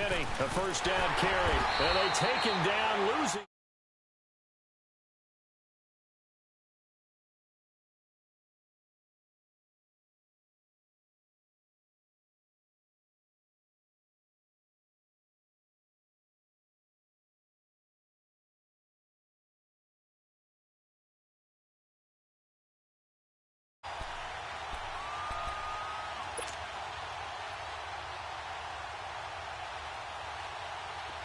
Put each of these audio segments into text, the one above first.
Penny, a first down carry. And they take him down, losing.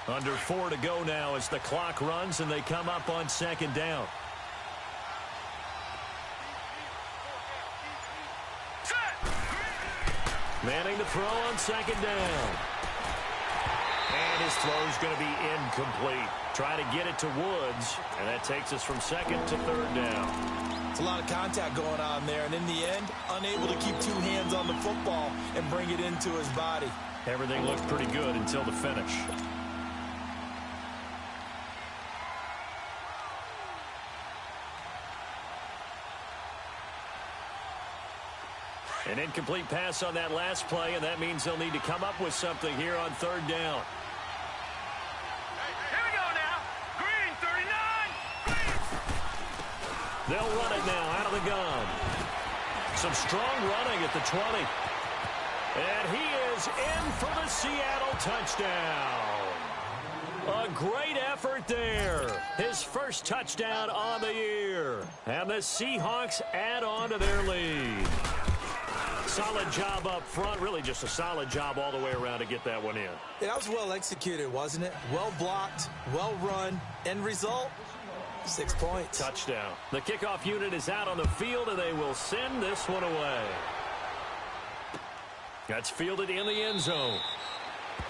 Under 4 to go now as the clock runs and they come up on second down. Manning to throw on second down. And his throw is going to be incomplete. Try to get it to Woods, and that takes us from second to third down. It's a lot of contact going on there, and in the end, unable to keep 2 hands on the football and bring it into his body. Everything looked pretty good until the finish. An incomplete pass on that last play, and that means they'll need to come up with something here on third down. Here we go now. Green, 39. Green. They'll run it now out of the gun. Some strong running at the 20. And he is in for the Seattle touchdown. A great effort there. His first touchdown on the year. And the Seahawks add on to their lead. Solid job up front. Really just a solid job all the way around to get that one in. Yeah, that was well executed, wasn't it? Well blocked, well run. End result, 6 points. Touchdown. The kickoff unit is out on the field, and they will send this one away. That's fielded in the end zone.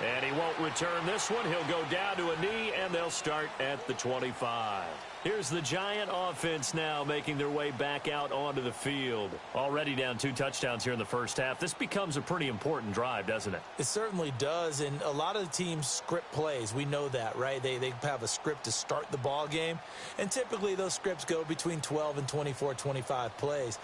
And he won't return this one. He'll go down to a knee, and they'll start at the 25. Here's the Giant offense now making their way back out onto the field. Already down 2 touchdowns here in the first half. This becomes a pretty important drive, doesn't it? It certainly does, and a lot of the teams script plays. We know that, right? They have a script to start the ball game, and typically those scripts go between 12 and 24, 25 plays.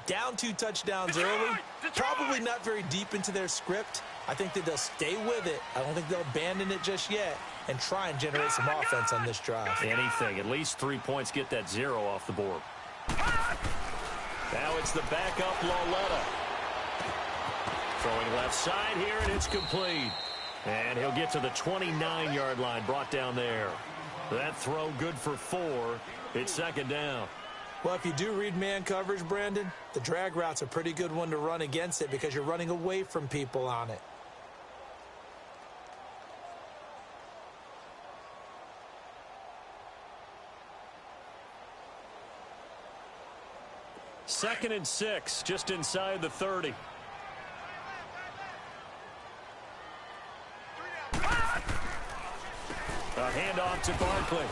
Down 2 touchdowns early, probably not very deep into their script. I think that they'll stay with it. I don't think they'll abandon it just yet and try and generate some offense on this drive. Anything. At least 3 points. Get that 0 off the board. Now it's the backup Lauletta. Throwing left side here, and it's complete. And he'll get to the 29-yard line, brought down there. That throw good for 4. It's second down. Well, if you do read man coverage, Brandon, the drag route's a pretty good one to run against it because you're running away from people on it. Second and 6, just inside the 30. A handoff to Barkley.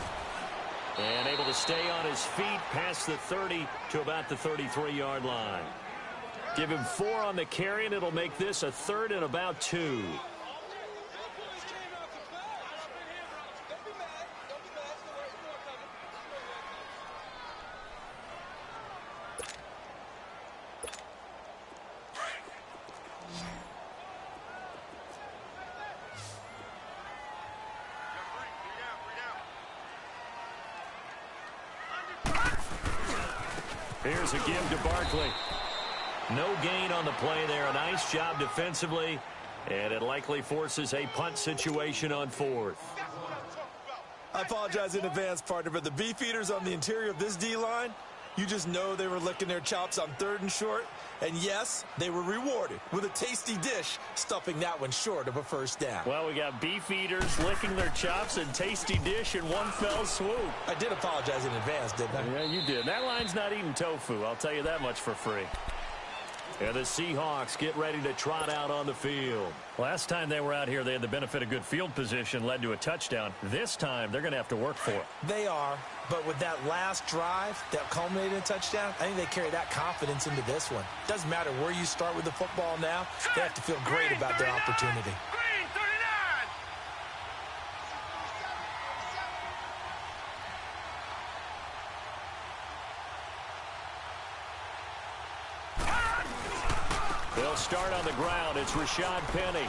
And able to stay on his feet past the 30 to about the 33-yard line. Give him 4 on the carry, and it'll make this a 3rd and about 2. Here's a give to Barkley. No gain on the play there. A nice job defensively, and it likely forces a punt situation on 4th. I apologize in advance, partner, but the beefeaters on the interior of this D-line, you just know they were licking their chops on 3rd and short. And yes, they were rewarded with a tasty dish, stuffing that one short of a first down. Well, we got beef eaters licking their chops and tasty dish in one fell swoop. I did apologize in advance, didn't I? Yeah, you did. That line's not eating tofu. I'll tell you that much for free. And the Seahawks get ready to trot out on the field. Last time they were out here, they had the benefit of good field position, led to a touchdown. This time, they're going to have to work for it. They are, but with that last drive that culminated in a touchdown, I think they carry that confidence into this one. Doesn't matter where you start with the football now, they have to feel great about their opportunity. Green, 39. They'll start on the ground. It's Rashad Penny.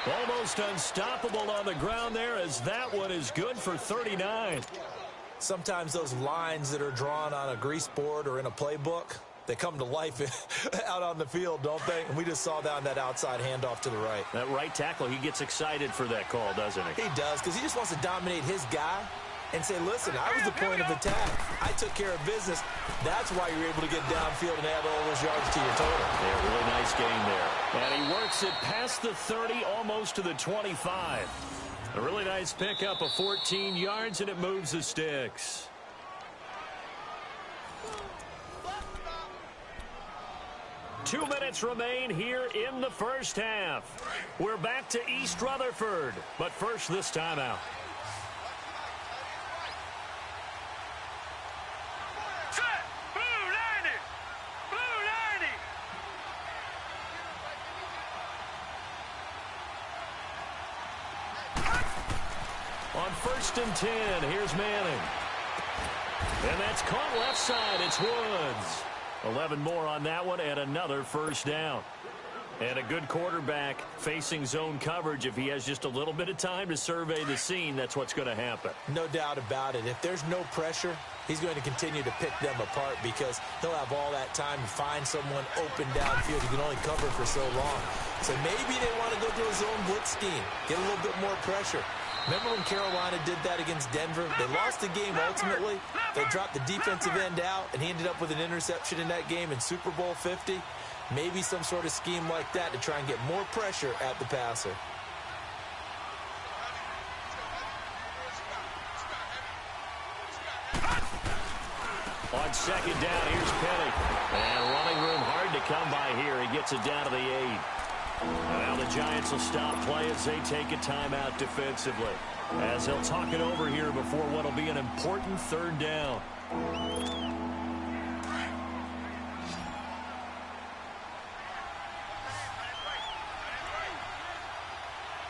Almost unstoppable on the ground there, as that one is good for 39. Sometimes those lines that are drawn on a grease board or in a playbook, they come to life out on the field, don't they? And we just saw that on that outside handoff to the right. That right tackle, he gets excited for that call, doesn't he? He does, because he just wants to dominate his guy and say, listen, I was the point of attack. I took care of business. That's why you're able to get downfield and add all those yards to your total. Yeah, really nice game there. And he works it past the 30, almost to the 25. A really nice pickup of 14 yards, and it moves the sticks. Two minutes remain here in the first half. We're back to East Rutherford, but first this timeout. On 1st and 10, here's Manning. And that's caught left side. It's Woods. 11 more on that one, and another first down. And a good quarterback facing zone coverage. If he has just a little bit of time to survey the scene, that's what's going to happen. No doubt about it. If there's no pressure, he's going to continue to pick them apart because he'll have all that time to find someone open downfield. He can only cover for so long. So maybe they want to go to a zone blitz scheme, get a little bit more pressure. Remember when Carolina did that against Denver? They lost the game ultimately. They dropped the defensive end out, and he ended up with an interception in that game in Super Bowl 50. Maybe some sort of scheme like that to try and get more pressure at the passer. On 2nd down, here's Penny. And running room hard to come by here. He gets it down to the 8. Now the Giants will stop play as they take a timeout defensively, as they'll talk it over here before what will be an important 3rd down.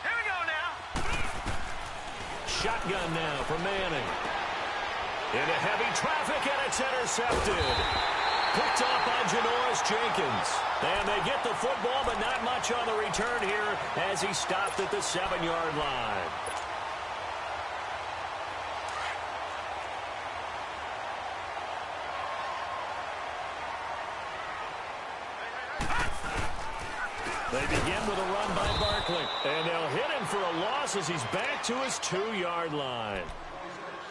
Here we go now. Shotgun now for Manning. Into heavy traffic, and it's intercepted. Picked off by Janoris Jenkins. And they get the football, but not much on the return here as he stopped at the 7-yard line. They begin with a run by Barkley. And they'll hit him for a loss as he's back to his 2-yard line.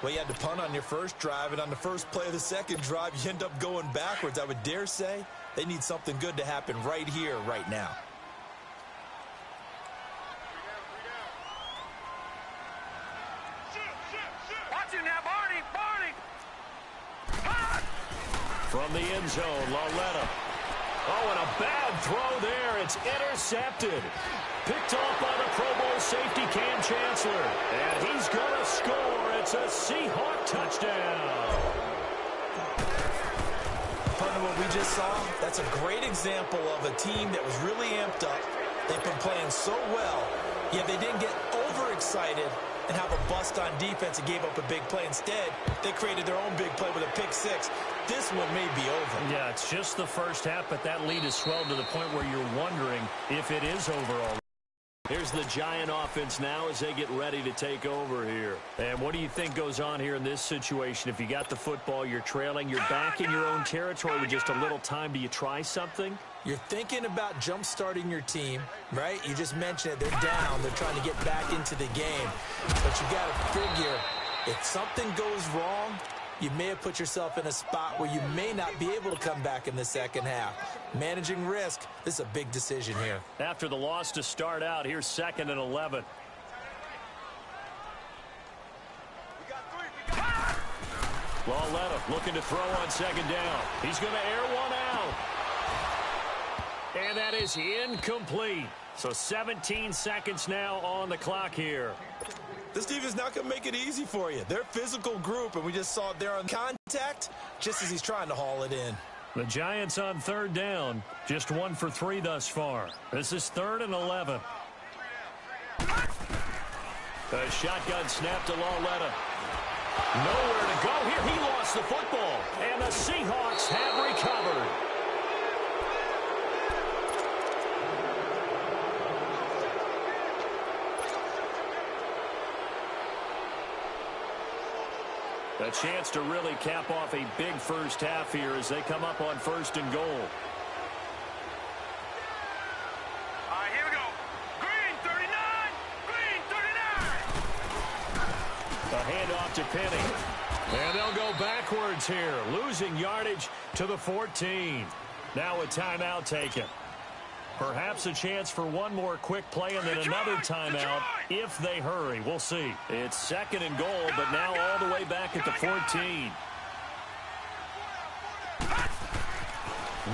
Well, you had to punt on your first drive, and on the first play of the second drive, you end up going backwards. I would dare say they need something good to happen right here, right now. Watch him now, Barney. From the end zone, Lauletta. Oh, and a bad throw there. It's intercepted. Picked off by the Pro Bowl safety, Cam Chancellor. And he's going to score. It's a Seahawk touchdown. Partner, what we just saw, that's a great example of a team that was really amped up. They've been playing so well, yet they didn't get overexcited and have a bust on defense and gave up a big play. Instead, they created their own big play with a pick 6. This one may be over. Yeah, it's just the first half, but that lead has swelled to the point where you're wondering if it is over already. Here's the Giant offense now as they get ready to take over here. And what do you think goes on here in this situation? If you got the football, you're trailing, you're back in your own territory with just a little time. Do you try something? You're thinking about jump-starting your team, right? You just mentioned it. They're down. They're trying to get back into the game. But you got to figure, if something goes wrong, you may have put yourself in a spot where you may not be able to come back in the second half. Managing risk, this is a big decision here. After the loss to start out, here's 2nd and 11. Lauletta looking to throw on 2nd down. He's going to air one out. And that is incomplete. So 17 seconds now on the clock here. This defense not going to make it easy for you. They're a physical group, and we just saw it there on contact just as he's trying to haul it in. The Giants on 3rd down. Just 1 for 3 thus far. This is 3rd and 11. A shotgun snap to Lauletta. Nowhere to go here. He lost the football. And the Seahawks have recovered. A chance to really cap off a big first half here as they come up on 1st and goal. All right, here we go. Green 39. Green 39. A handoff to Penny. And they'll go backwards here, losing yardage to the 14. Now a timeout taken. Perhaps a chance for one more quick play and then another timeout if they hurry. We'll see. It's 2nd and goal, but now all the way back at the 14.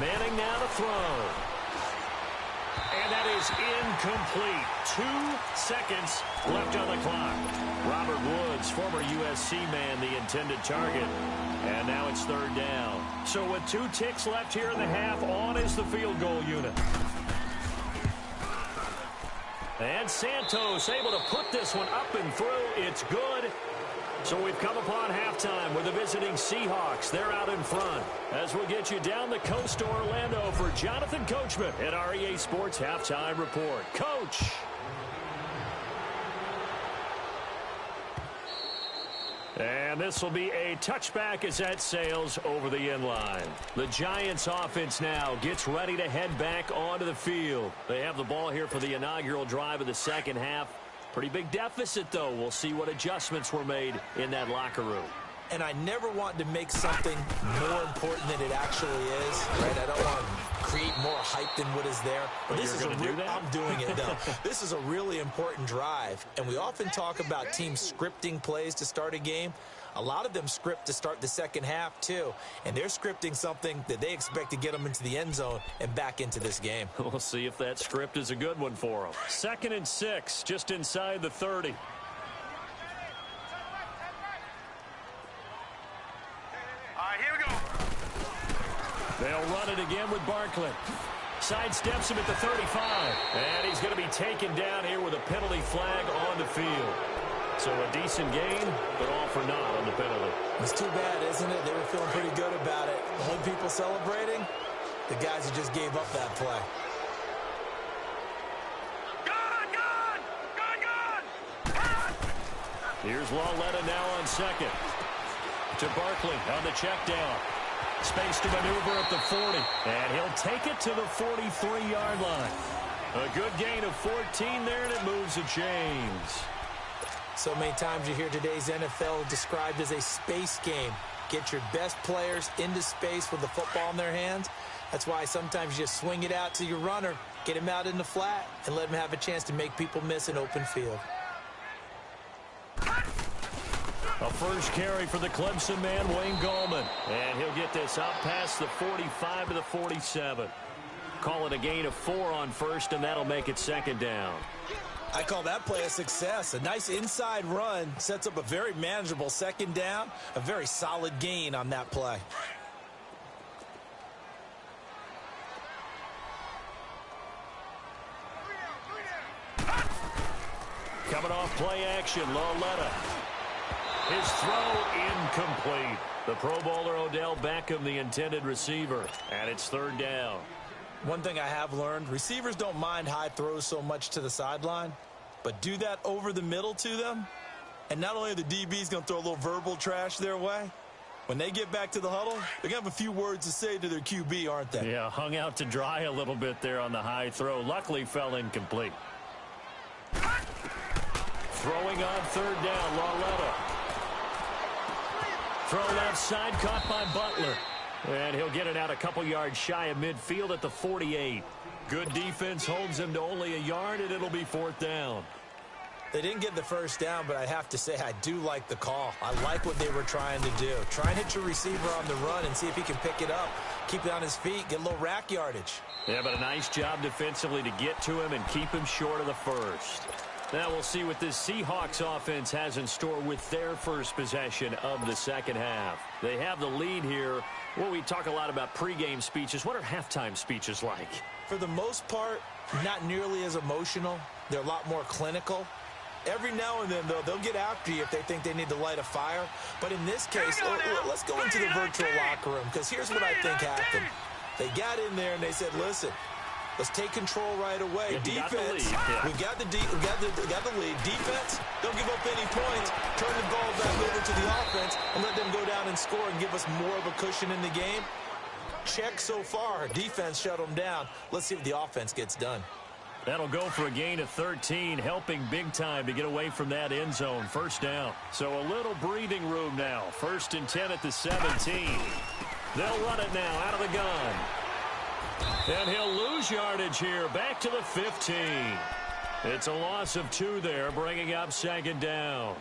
Manning now to throw. And that is incomplete. 2 seconds left on the clock. Robert Woods, former USC man, the intended target. And now it's 3rd down. So with 2 ticks left here in the half, on is the field goal unit. And Santos able to put this one up and through. It's good. So we've come upon halftime with the visiting Seahawks. They're out in front. As we'll get you down the coast to Orlando for Jonathan Coachman at our EA Sports Halftime Report. Coach. And this will be a touchback as that sails over the end line. The Giants offense now gets ready to head back onto the field. They have the ball here for the inaugural drive of the second half. Pretty big deficit, though. We'll see what adjustments were made in that locker room. And I never want to make something more important than it actually is, right? I don't want to create more hype than what is there. But this is I'm doing it, though. This is a really important drive. And we often talk about teams scripting plays to start a game. A lot of them script to start the second half, too. And they're scripting something that they expect to get them into the end zone and back into this game. We'll see if that script is a good one for them. 2nd and 6, just inside the 30. Here we go. They'll run it again with Barkley. Sidesteps him at the 35. And he's going to be taken down here with a penalty flag on the field. So a decent gain, but all for naught on the penalty. It's too bad, isn't it? They were feeling pretty good about it. The only people celebrating, the guys who just gave up that play. Gone! Here's Lawletta now on 2nd. To Barkley on the check down. Space to maneuver at the 40. And he'll take it to the 43-yard line. A good gain of 14 there, and it moves the chains. So many times you hear today's NFL described as a space game. Get your best players into space with the football in their hands. That's why sometimes you just swing it out to your runner, get him out in the flat, and let him have a chance to make people miss an open field. A first carry for the Clemson man, Wayne Gallman. And he'll get this up past the 45 to the 47. Call it a gain of 4 on 1st, and that'll make it 2nd down. I call that play a success. A nice inside run sets up a very manageable 2nd down. A very solid gain on that play. Coming off play action, Lawletta. His throw incomplete. The Pro Bowler Odell Beckham, the intended receiver. And it's 3rd down. One thing I have learned, receivers don't mind high throws so much to the sideline, but do that over the middle to them, and not only are the DBs going to throw a little verbal trash their way, when they get back to the huddle, they're going to have a few words to say to their QB, aren't they? Yeah, hung out to dry a little bit there on the high throw. Luckily fell incomplete. Throwing on 3rd down, Lawletta. Throw left side, caught by Butler. And he'll get it out a couple yards shy of midfield at the 48. Good defense holds him to only a yard, and it'll be 4th down. They didn't get the first down, but I have to say I do like the call. I like what they were trying to do. Try and hit your receiver on the run and see if he can pick it up. Keep it on his feet, get a little rack yardage. Yeah, but a nice job defensively to get to him and keep him short of the first. Now we'll see what this Seahawks offense has in store with their first possession of the second half. They have the lead here. Well, we talk a lot about pregame speeches. What are halftime speeches like? For the most part, not nearly as emotional. They're a lot more clinical. Every now and then, though, they'll get after you if they think they need to light a fire. But in this case, let's go into the virtual locker room, because here's what I think happened. They got in there and they said, listen, Let's take control right away. Defense, we got the lead. Defense, don't give up any points. Turn the ball back over to the offense and let them go down and score and give us more of a cushion in the game. Check so far. Defense shut them down. Let's see what the offense gets done. That'll go for a gain of 13, helping big time to get away from that end zone. First down. So a little breathing room now. 1st and 10 at the 17. They'll run it now out of the gun. And he'll lose yardage here. Back to the 15. It's a loss of 2 there, bringing up 2nd down.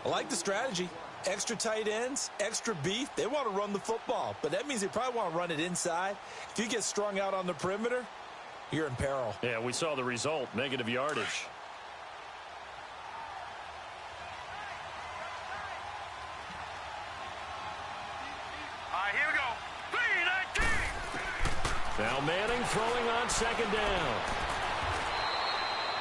I like the strategy. Extra tight ends, extra beef. They want to run the football, but that means they probably want to run it inside. If you get strung out on the perimeter, you're in peril. Yeah, we saw the result, negative yardage. Here we go. 3-19. Now Manning throwing on 2nd down.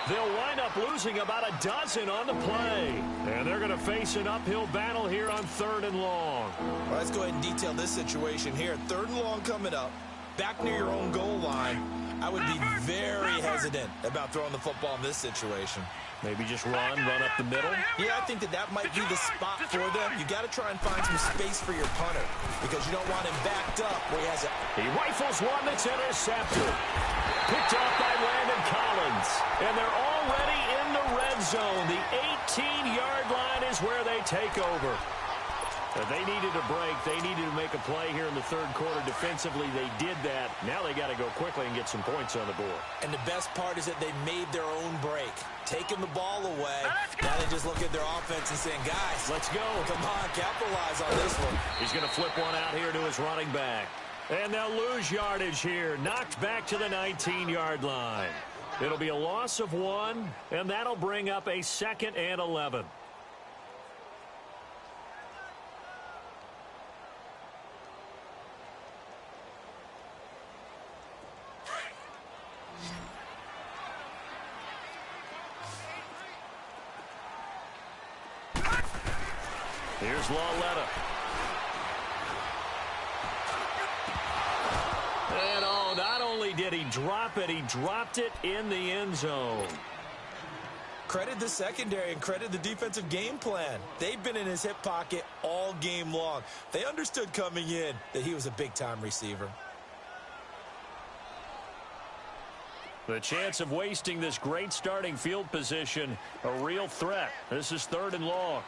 They'll wind up losing about a dozen on the play. And they're going to face an uphill battle here on 3rd and long. Well, let's go ahead and detail this situation here. 3rd and long coming up. Back near your own goal line. I would be very hesitant about throwing the football in this situation. Maybe just run up the middle. Yeah, I think that might be the spot for them. You got to try and find some space for your punter because you don't want him backed up where he has it. He rifles one that's intercepted. Picked off by Landon Collins. And they're already in the red zone. The 18-yard line is where they take over. They needed a break. They needed to make a play here in the 3rd quarter. Defensively, they did that. Now they got to go quickly and get some points on the board. And the best part is that they made their own break. Taking the ball away. Now they just look at their offense and saying, guys, let's go. Come on, capitalize on this one. He's going to flip one out here to his running back. And they'll lose yardage here. Knocked back to the 19-yard line. It'll be a loss of 1, and that'll bring up a 2nd and 11. Here's Lawletta. And not only did he drop it, he dropped it in the end zone. Credit the secondary and credit the defensive game plan. They've been in his hip pocket all game long. They understood coming in that he was a big-time receiver. The chance of wasting this great starting field position, a real threat. This is 3rd and long.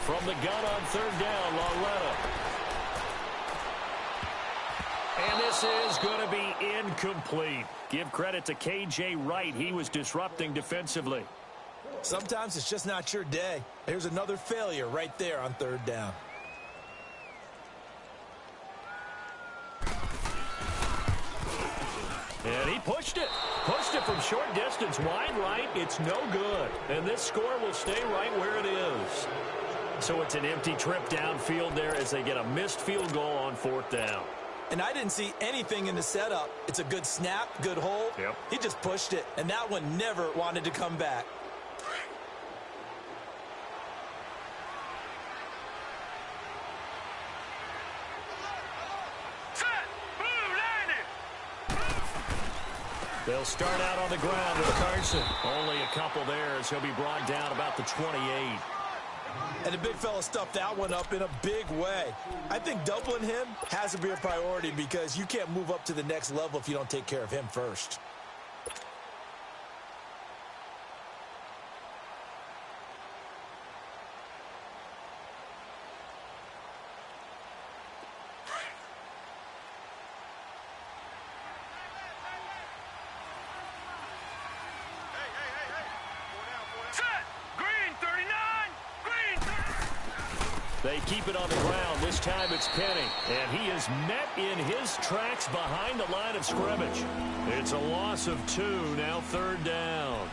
From the gun on 3rd down, Lawletta. And this is going to be incomplete. Give credit to K.J. Wright. He was disrupting defensively. Sometimes it's just not your day. Here's another failure right there on 3rd down. And he pushed it. Pushed it from short distance. Wide right. It's no good. And this score will stay right where it is. So it's an empty trip downfield there as they get a missed field goal on 4th down. And I didn't see anything in the setup. It's a good snap, good hold. Yep. He just pushed it, and that one never wanted to come back. They'll start out on the ground with Carson. Only a couple there as he'll be brought down about the 28. And the big fella stuffed that one up in a big way. I think doubling him has to be a priority because you can't move up to the next level if you don't take care of him first. They keep it on the ground. This time it's Penny. And he is met in his tracks behind the line of scrimmage. It's a loss of 2, now 3rd down.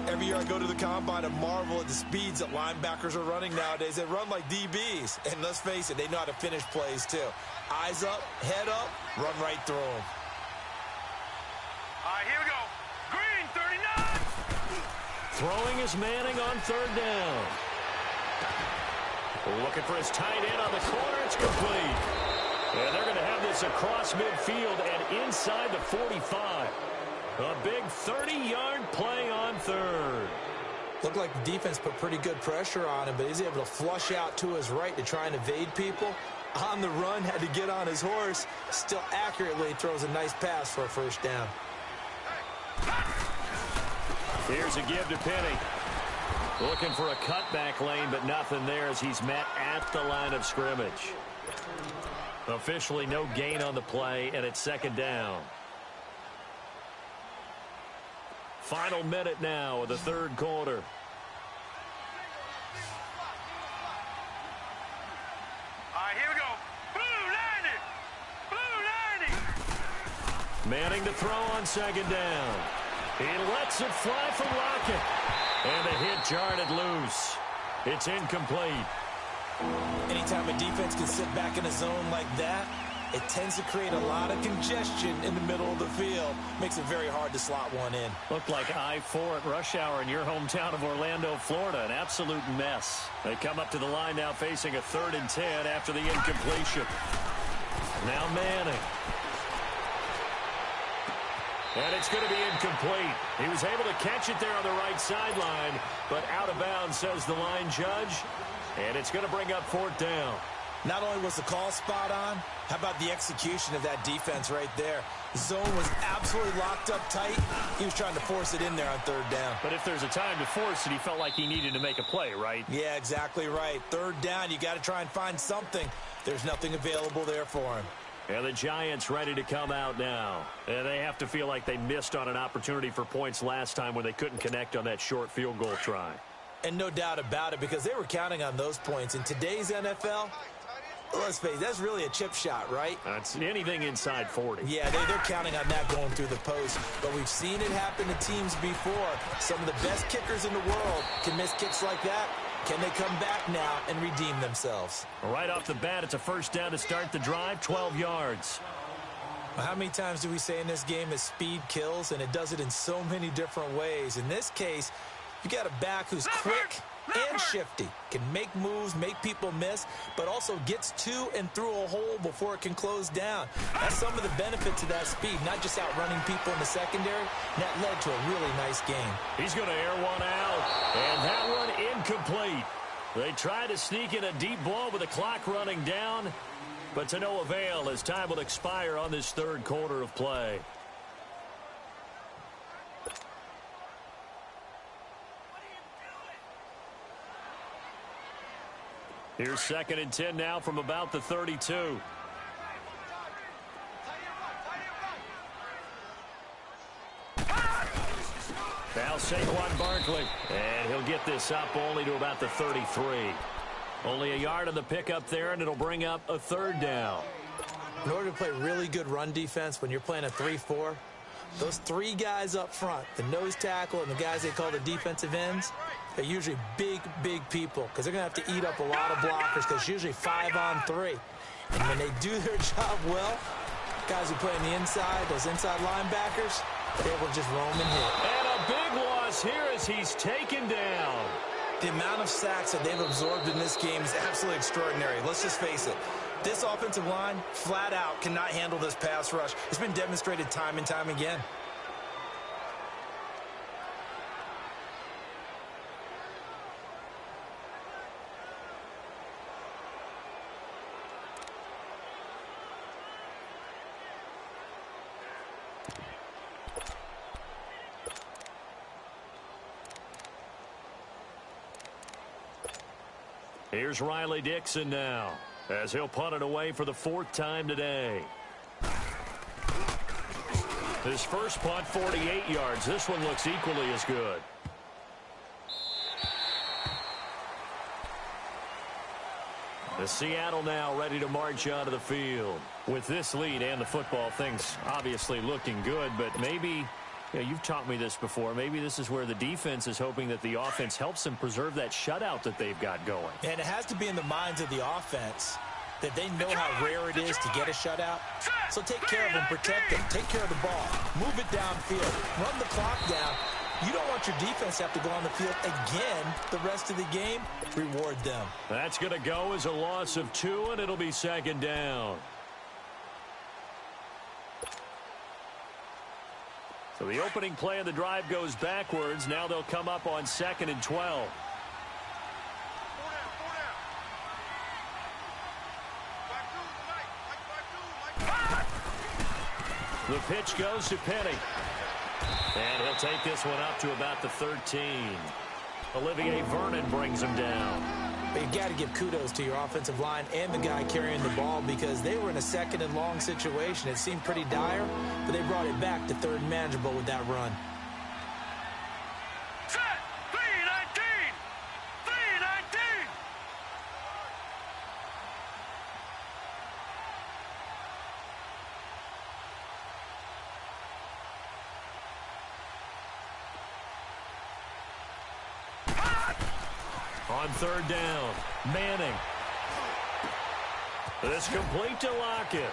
Every year I go to the combine and marvel at the speeds that linebackers are running nowadays. They run like DBs. And let's face it, they know how to finish plays too. Eyes up, head up, run right through them. All right, here we go. Green, 39. Throwing is Manning on 3rd down. Looking for his tight end on the corner. It's complete. is across midfield and inside the 45. A big 30-yard play on third. Looked like the defense put pretty good pressure on him, but he's able to flush out to his right to try and evade people. On the run, had to get on his horse. Still accurately throws a nice pass for a first down. Here's a give to Penny. Looking for a cutback lane, but nothing there as he's met at the line of scrimmage. Officially no gain on the play, and it's second down. Final minute now of the third quarter. All right, here we go. Blue 90. Blue 90. Manning to throw on second down. He lets it fly from Lockett. And the hit jarred it loose. It's incomplete. Anytime a defense can sit back in a zone like that, it tends to create a lot of congestion in the middle of the field. Makes it very hard to slot one in. Looked like I-4 at rush hour in your hometown of Orlando, Florida. An absolute mess. They come up to the line now facing a 3rd and 10 after the incompletion. Now Manning. And it's going to be incomplete. He was able to catch it there on the right sideline, but out of bounds, says the line judge. And it's going to bring up 4th down. Not only was the call spot on, how about the execution of that defense right there? The zone was absolutely locked up tight. He was trying to force it in there on 3rd down. But if there's a time to force it, he felt like he needed to make a play, right? Yeah, exactly right. 3rd down, you got to try and find something. There's nothing available there for him. And the Giants ready to come out now. And they have to feel like they missed on an opportunity for points last time when they couldn't connect on that short field goal try. And no doubt about it, because they were counting on those points. In today's NFL, let's face it, that's really a chip shot, right? That's anything inside 40. Yeah, they're counting on that going through the post. But we've seen it happen to teams before. Some of the best kickers in the world can miss kicks like that. Can they come back now and redeem themselves? Right off the bat, it's a first down to start the drive, 12 yards. How many times do we say in this game that speed kills, and it does it in so many different ways? In this case, you got a back who's quick and shifty, can make moves, make people miss, but also gets to and through a hole before it can close down. That's some of the benefits of that speed, not just outrunning people in the secondary. That led to a really nice game. He's going to air one out, and that one incomplete. They try to sneak in a deep ball with the clock running down, but to no avail as time will expire on this third quarter of play. Here's 2nd and 10 now from about the 32. Now Saquon Barkley, and he'll get this up only to about the 33. Only a yard on the pickup there, and it'll bring up a 3rd down. In order to play really good run defense when you're playing a 3-4, those 3 guys up front, the nose tackle and the guys they call the defensive ends, they're usually big, big people because they're going to have to eat up a lot of blockers because it's usually 5-on-3. And when they do their job well, guys who play on the inside, those inside linebackers, they're able to just roam and hit. And a big loss here as he's taken down. The amount of sacks that they've absorbed in this game is absolutely extraordinary. Let's just face it. This offensive line, flat out, cannot handle this pass rush. It's been demonstrated time and time again. Here's Riley Dixon now, as he'll punt it away for the 4th time today. His first punt, 48 yards. This one looks equally as good. The Seattle now ready to march out of the field. With this lead and the football, things obviously looking good, but maybe... Yeah, you've taught me this before. Maybe this is where the defense is hoping that the offense helps them preserve that shutout that they've got going. And it has to be in the minds of the offense that they know how rare it is to get a shutout. So take care of them, protect them, take care of the ball, move it downfield, run the clock down. You don't want your defense to have to go on the field again the rest of the game. Reward them. That's going to go as a loss of 2, and it'll be 2nd down. So the opening play of the drive goes backwards. Now they'll come up on 2nd and 12. The pitch goes to Penny. And he'll take this one up to about the 13. Olivier Vernon brings him down. But you got to give kudos to your offensive line and the guy carrying the ball because they were in a 2nd and long situation. It seemed pretty dire, but they brought it back to 3rd and manageable with that run. Set! 3-19! 3-19! On 3rd down, Manning. This complete to Lockett.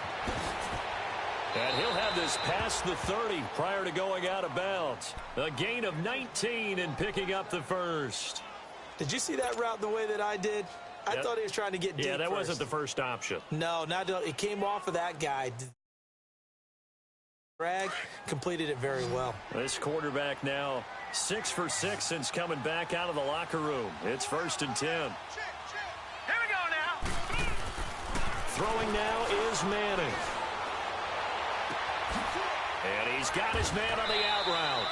And he'll have this past the 30 prior to going out of bounds. A gain of 19 and picking up the first. Did you see that route the way that I did? I thought he was trying to get deep. Yeah, that first. wasn't the first option. No, it came off of that guy. Drag, completed it very well. This quarterback now 6 for 6 since coming back out of the locker room. It's 1st and 10. Here we go now. Throwing now is Manning. And he's got his man on the out route.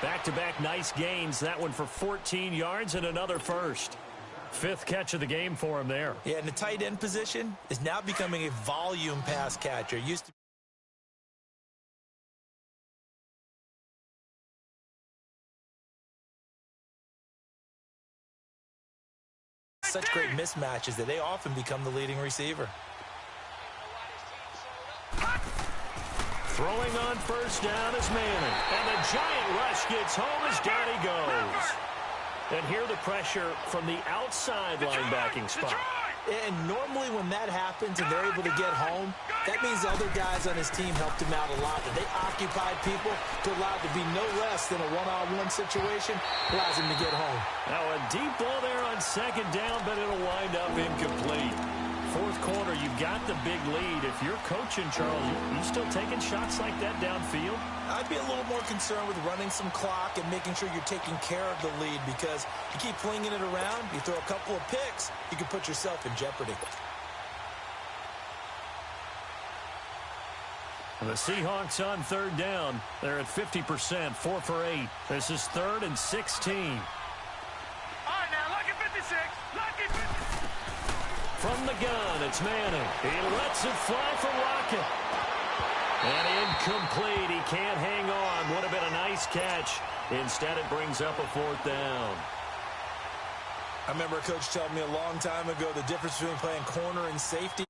Back-to-back nice gains. That one for 14 yards and another first. 5th catch of the game for him there. Yeah, and the tight end position is now becoming a volume pass catcher. Used to such great mismatches that they often become the leading receiver. Throwing on 1st down is Manning. And the giant rush gets home as down he goes. And here the pressure from the outside linebacking spot. And normally when that happens and they're able to get home, that means the other guys on his team helped him out a lot. That they occupied people to allow it to be no less than a one-on-one situation, allows him to get home. Now a deep ball there on 2nd down, but it'll wind up incomplete. 4th quarter, you've got the big lead. If you're coaching, Charles, you still taking shots like that downfield? I'd be a little more concerned with running some clock and making sure you're taking care of the lead because you keep flinging it around, you throw a couple of picks, you can put yourself in jeopardy. The Seahawks on 3rd down. They're at 50%, 4 for 8. This is 3rd and 16. All right, now, lucky 56. Lucky 56. From the gun, it's Manning. He lets it fly for Lockett. And incomplete. He can't hang on. Would have been a nice catch. Instead, it brings up a 4th down. I remember a coach telling me a long time ago the difference between playing corner and safety.